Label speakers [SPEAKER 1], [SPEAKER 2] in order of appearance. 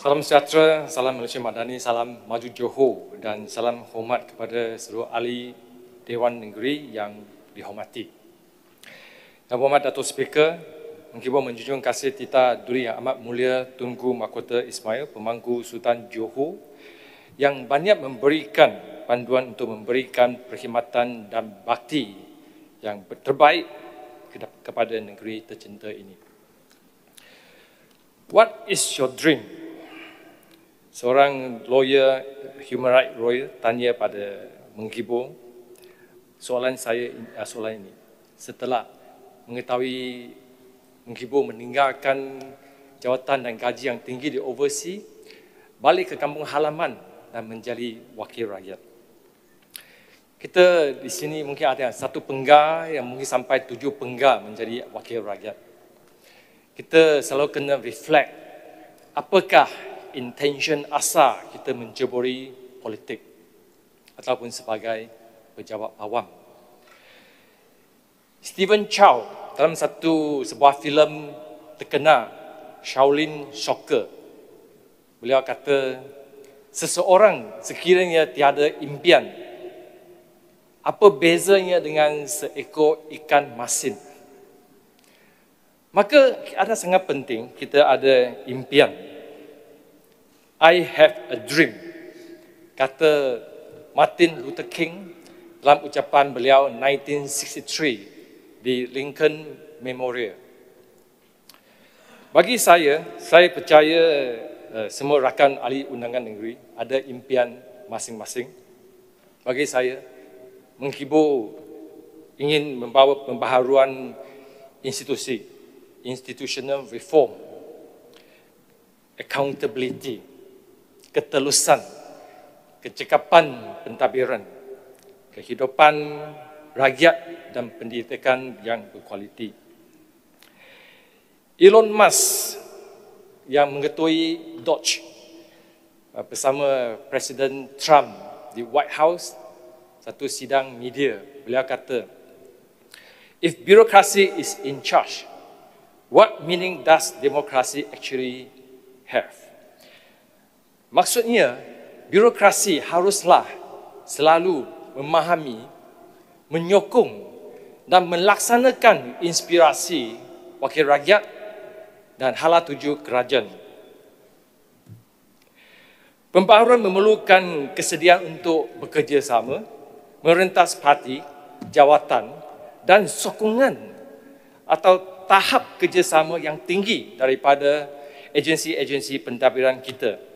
[SPEAKER 1] Salam sejahtera, salam Malaysia Madani, salam maju Johor dan salam hormat kepada seluruh ahli Dewan Negeri yang dihormati. Yang berhormat Datuk Speaker, menghibur menjunjung kasih Tita Duri Yang Amat Mulia Tunku Mahkota Ismail, Pemangku Sultan Johor, yang banyak memberikan panduan untuk memberikan perkhidmatan dan bakti yang terbaik kepada negeri tercinta ini. What is your dream? Seorang lawyer, human rights lawyer, tanya pada menghibur soalan ini. Setelah mengetahui menghibur meninggalkan jawatan dan gaji yang tinggi di overseas, balik ke kampung halaman dan menjadi wakil rakyat. Kita di sini mungkin ada satu penggal yang mungkin sampai 7 penggal menjadi wakil rakyat. Kita selalu kena reflect apakah intention asal kita menceburi politik ataupun sebagai pejabat awam. Stephen Chow dalam sebuah filem terkenal, Shaolin Soccer, beliau kata, seseorang sekiranya tiada impian, apa bezanya dengan seekor ikan masin? Maka ada sangat penting kita ada impian. I have a dream, kata Martin Luther King dalam ucapan beliau 1963 di Lincoln Memorial. Bagi saya percaya semua rakan ahli undangan negeri ada impian masing-masing. Bagi saya, menghibur ingin membawa pembaharuan institutional reform, accountability, ketelusan, kecekapan pentadbiran, kehidupan rakyat dan pendidikan yang berkualiti. Elon Musk yang mengetuai Doge bersama Presiden Trump di White House, satu sidang media, beliau kata, if bureaucracy is in charge, what meaning does democracy actually have? Maksudnya, birokrasi haruslah selalu memahami, menyokong dan melaksanakan inspirasi wakil rakyat dan hala tuju kerajaan. Pembaharuan memerlukan kesediaan untuk bekerjasama, merentas parti, jawatan dan sokongan atau tahap kerjasama yang tinggi daripada agensi-agensi pentadbiran kita.